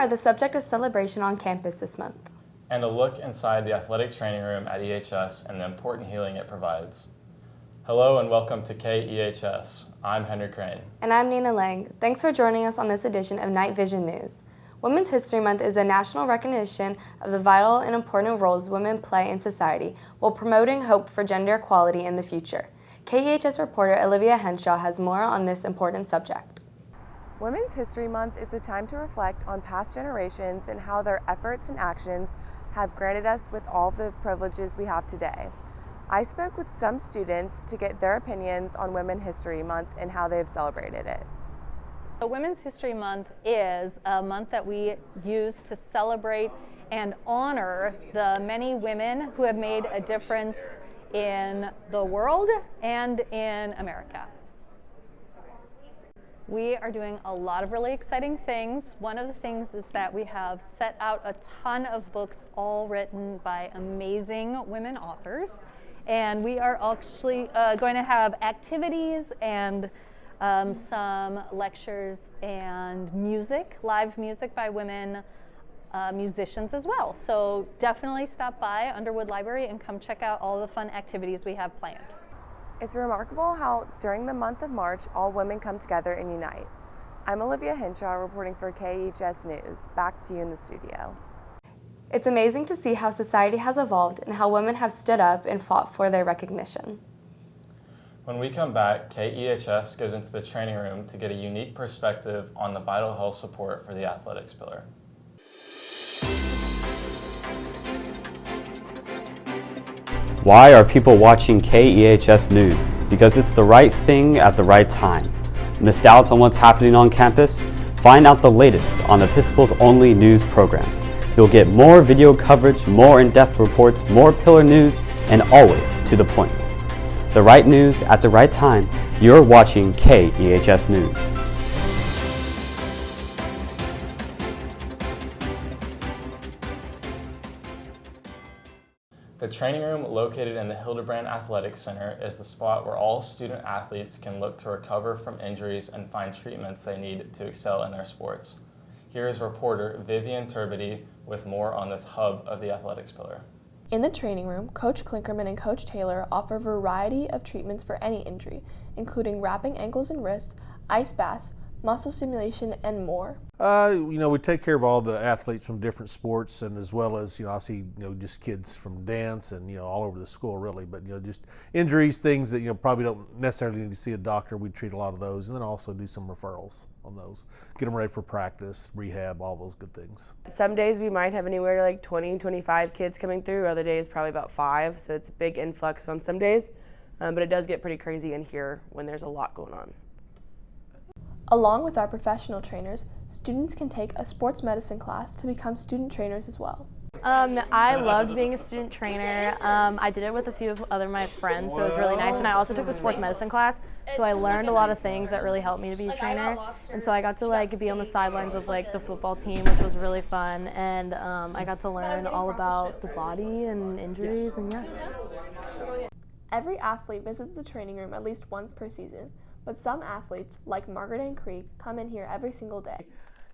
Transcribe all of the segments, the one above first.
are the subject of celebration on campus this month. And a look inside the athletic training room at EHS and the important healing it provides. Hello and welcome to KEHS. I'm Henry Crane. And I'm Nina Lang. Thanks for joining us on this edition of KnightVision News. Women's History Month is a national recognition of the vital and important roles women play in society while promoting hope for gender equality in the future. KEHS reporter Olivia Henshaw has more on this important subject. Women's History Month is a time to reflect on past generations and how their efforts and actions have granted us with all the privileges we have today. I spoke with some students to get their opinions on Women's History Month and how they've celebrated it. Women's History Month is a month that we use to celebrate and honor the many women who have made a difference in the world and in America. We are doing a lot of really exciting things. One of the things is that we have set out a ton of books all written by amazing women authors. And we are actually going to have activities and some lectures and music, live music by women musicians as well. So definitely stop by Underwood Library and come check out all the fun activities we have planned. It's remarkable how during the month of March, all women come together and unite. I'm Olivia Henshaw reporting for KEHS News. Back to you in the studio. It's amazing to see how society has evolved and how women have stood up and fought for their recognition. When we come back, KEHS goes into the training room to get a unique perspective on the vital health support for the athletics pillar. Why are people watching KEHS News? Because it's the right thing at the right time. Missed out on what's happening on campus? Find out the latest on Episcopal's only news program. You'll get more video coverage, more in-depth reports, more pillar news, and always to the point. The right news at the right time. You're watching KEHS News. The training room located in the Hildebrand Athletic Center is the spot where all student athletes can look to recover from injuries and find treatments they need to excel in their sports. Here is reporter Vivian Turbity with more on this hub of the athletics pillar. In the training room, Coach Klinkerman and Coach Taylor offer a variety of treatments for any injury, including wrapping ankles and wrists, ice baths, muscle stimulation, and more. We take care of all the athletes from different sports, and as well as, I see, just kids from dance and, all over the school really, but, just injuries, things that, probably don't necessarily need to see a doctor. We treat a lot of those, and then also do some referrals on those. Get them ready for practice, rehab, all those good things. Some days we might have anywhere to like 20, 25 kids coming through. Other days probably about 5, so it's a big influx on some days. But it does get pretty crazy in here when there's a lot going on. Along with our professional trainers, students can take a sports medicine class to become student trainers as well. I loved being a student trainer. I did it with a few of my friends, so it was really nice. And I also took the sports medicine class, so I learned a lot of things that really helped me to be a trainer. And so I got to be on the sidelines of the football team, which was really fun. And I got to learn all about the body and injuries, and yeah. Every athlete visits the training room at least once per season, but some athletes, like Margaret Ann Creek, come in here every single day.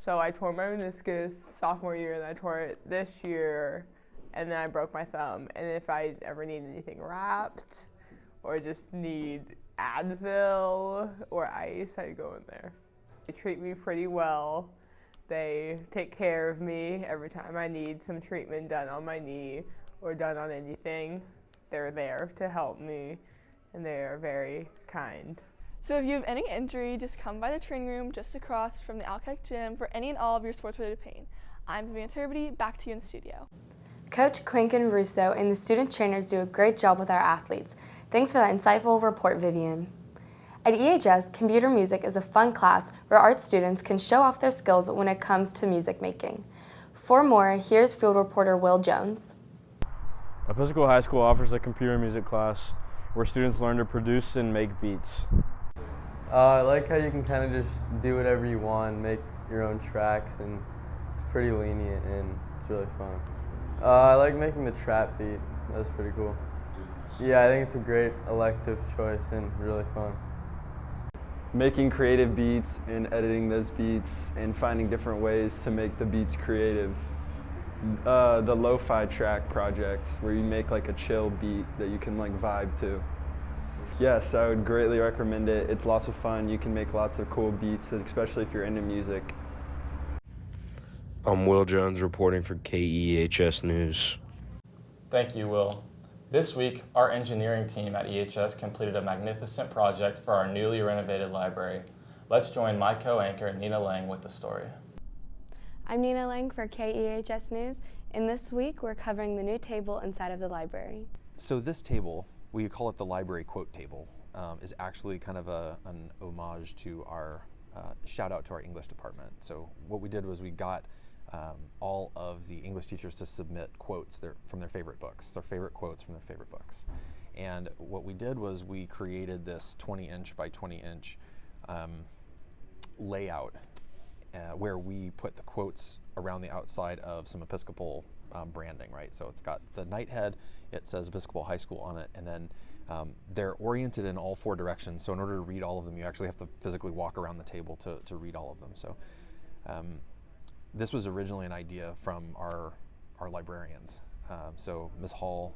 So I tore my meniscus sophomore year, and I tore it this year, and then I broke my thumb. And if I ever need anything wrapped or just need Advil or ice, I go in there. They treat me pretty well. They take care of me every time I need some treatment done on my knee or done on anything. They're there to help me, and they are very kind. So if you have any injury, just come by the training room just across from the Alkek Gym for any and all of your sports-related pain. I'm Vivian Turbity, back to you in the studio. Coach Clinken Russo and the student trainers do a great job with our athletes. Thanks for that insightful report, Vivian. At EHS, computer music is a fun class where art students can show off their skills when it comes to music making. For more, here's field reporter Will Jones. Episcopal High School offers a computer music class where students learn to produce and make beats. I like how you can kind of just do whatever you want, make your own tracks, and it's pretty lenient and it's really fun. I like making the trap beat. That's pretty cool. Yeah, I think it's a great elective choice and really fun. making creative beats and editing those beats and finding different ways to make the beats creative. The lo-fi track projects where you make like a chill beat that you can like vibe to. Yes, I would greatly recommend it. It's lots of fun. You can make lots of cool beats, especially if you're into music. I'm Will Jones reporting for KEHS News. Thank you, Will. This week, our engineering team at EHS completed a magnificent project for our newly renovated library. Let's join my co-anchor, Nina Lang, with the story. I'm Nina Lang for KEHS News, and this week we're covering the new table inside of the library. So this table, we call it the library quote table, is actually kind of an homage to our shout out to our English department. So what we did was we got all of the English teachers to submit quotes from their favorite books, their favorite quotes from their favorite books. And what we did was we created this 20-inch by 20-inch layout where we put the quotes around the outside of some Episcopal branding, right? So it's got the Knighthead, it says Episcopal High School on it, and then they're oriented in all four directions. So in order to read all of them, you actually have to physically walk around the table to read all of them. So this was originally an idea from our librarians. So Ms. Hall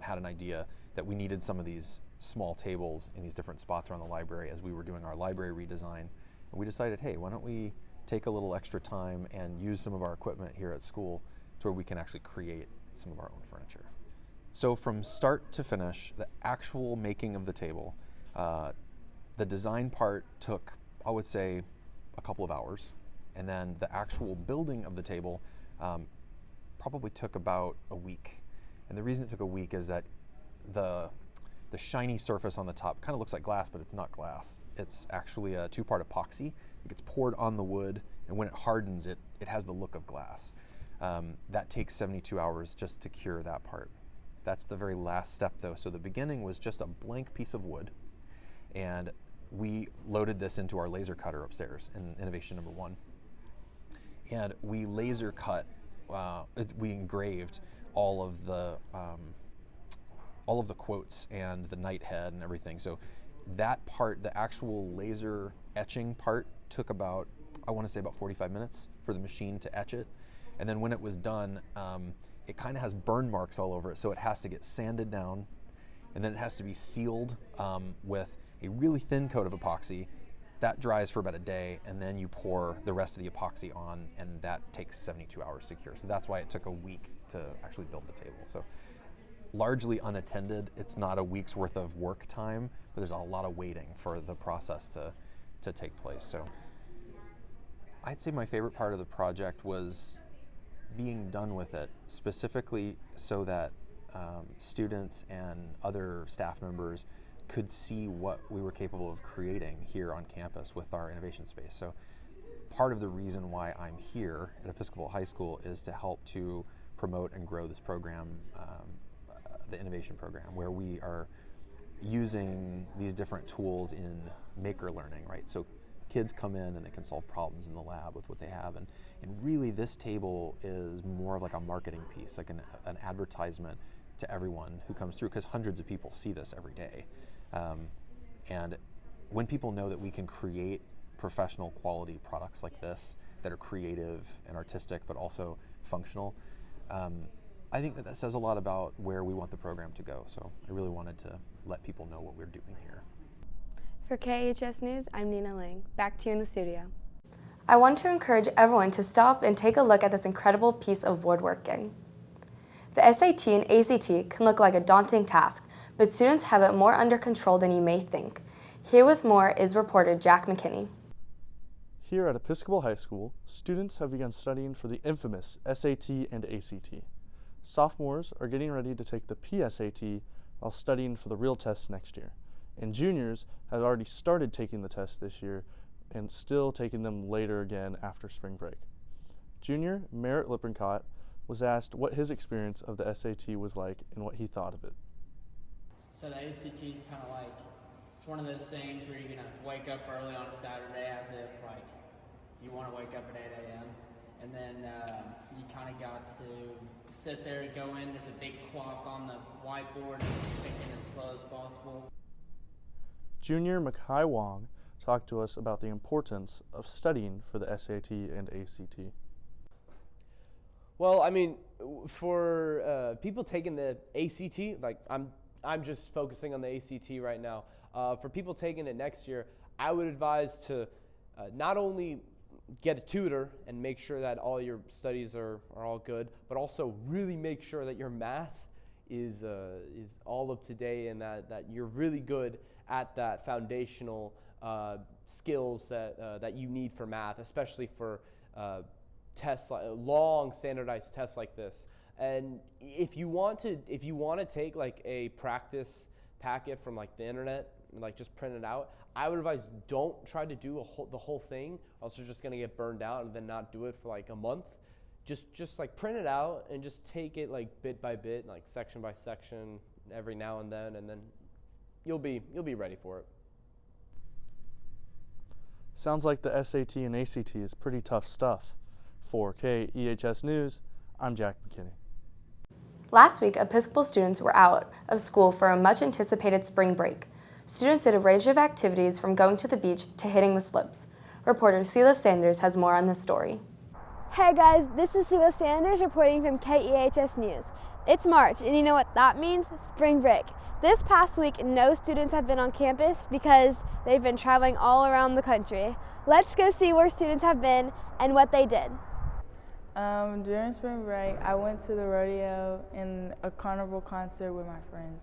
had an idea that we needed some of these small tables in these different spots around the library as we were doing our library redesign. And we decided, hey, why don't we take a little extra time and use some of our equipment here at school to where we can actually create some of our own furniture. So from start to finish, the actual making of the table, the design part took, I would say, a couple of hours. And then the actual building of the table probably took about a week. And the reason it took a week is that the shiny surface on the top kind of looks like glass, but it's not glass. It's actually a two-part epoxy. It gets poured on the wood, and when it hardens, it has the look of glass. That takes 72 hours just to cure that part. That's the very last step, though. So the beginning was just a blank piece of wood, and we loaded this into our laser cutter upstairs in innovation number 1. And we laser cut, we engraved all of the quotes and the Knighthead and everything. So that part, the actual laser etching part, took about, I want to say about 45 minutes for the machine to etch it. And then when it was done, it kind of has burn marks all over it, so it has to get sanded down, and then it has to be sealed with a really thin coat of epoxy. That dries for about a day, and then you pour the rest of the epoxy on, and that takes 72 hours to cure. So that's why it took a week to actually build the table. So largely unattended. It's not a week's worth of work time, but there's a lot of waiting for the process to take place. So I'd say my favorite part of the project was being done with it, specifically so that students and other staff members could see what we were capable of creating here on campus with our innovation space. So part of the reason why I'm here at Episcopal High School is to help to promote and grow this program, the innovation program, where we are using these different tools in maker learning, right? So kids come in and they can solve problems in the lab with what they have, and really this table is more of like a marketing piece, like an advertisement to everyone who comes through, because hundreds of people see this every day. And when people know that we can create professional quality products like this that are creative and artistic but also functional, I think that says a lot about where we want the program to go. So I really wanted to let people know what we're doing here. For KEHS News, I'm Nina Lang. Back to you in the studio. I want to encourage everyone to stop and take a look at this incredible piece of woodworking. The SAT and ACT can look like a daunting task, but students have it more under control than you may think. Here with more is reporter Jack McKinney. Here at Episcopal High School, students have begun studying for the infamous SAT and ACT. Sophomores are getting ready to take the PSAT while studying for the real test next year. And juniors have already started taking the test this year and still taking them later again after spring break. Junior Merritt Lippincott was asked what his experience of the SAT was like and what he thought of it. So the ACT is kind of like, it's one of those things where you're going to wake up early on a Saturday as if like you want to wake up at 8 a.m. And then you kind of got to sit there and go in. There's a big clock on the whiteboard and it's ticking as slow as possible. Junior Makai Wong talk to us about the importance of studying for the SAT and ACT. Well, I mean, for people taking the ACT, like I'm just focusing on the ACT right now. For people taking it next year, I would advise to not only get a tutor and make sure that all your studies are all good, but also really make sure that your math is all up to date and that you're really good at that foundational skills that you need for math, especially for tests, long standardized tests like this. And if you want to take like a practice packet from like the internet, like just print it out, I would advise don't try to do the whole thing, else you're just gonna get burned out and then not do it for like a month. Just like print it out and just take it like bit by bit, like section by section, every now and then you'll be ready for it. Sounds like the SAT and ACT is pretty tough stuff. For KEHS News, I'm Jack McKinney. Last week, Episcopal students were out of school for a much-anticipated spring break. Students did a range of activities from going to the beach to hitting the slopes. Reporter Seela Sanders has more on this story. Hey guys, this is Seela Sanders reporting from KEHS News. It's March, and you know what that means? Spring break. This past week, no students have been on campus because they've been traveling all around the country. Let's go see where students have been and what they did. During spring break, I went to the rodeo and a carnival concert with my friends.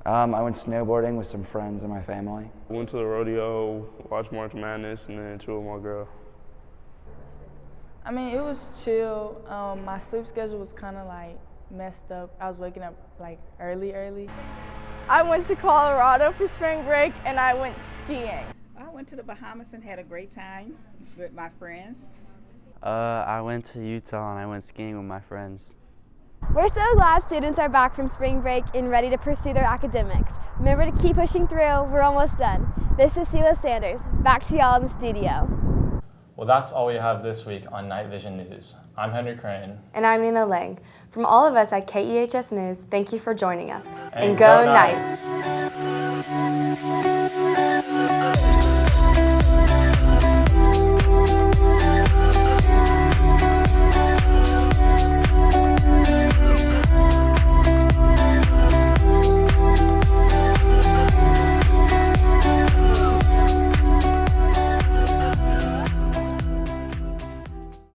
I went snowboarding with some friends and my family. Went to the rodeo, watched March Madness, and then chilled with my girl. I mean, it was chill. My sleep schedule was kind of like messed up. I was waking up like early. I went to Colorado for spring break and I went skiing. I went to the Bahamas and had a great time with my friends. I went to Utah and I went skiing with my friends. We're so glad students are back from spring break and ready to pursue their academics. Remember to keep pushing through. We're almost done. This is Seela Sanders. Back to y'all in the studio. Well, that's all we have this week on KnightVision News. I'm Henry Crane. And I'm Nina Lang. From all of us at KEHS News, thank you for joining us. And go Knights! Knights!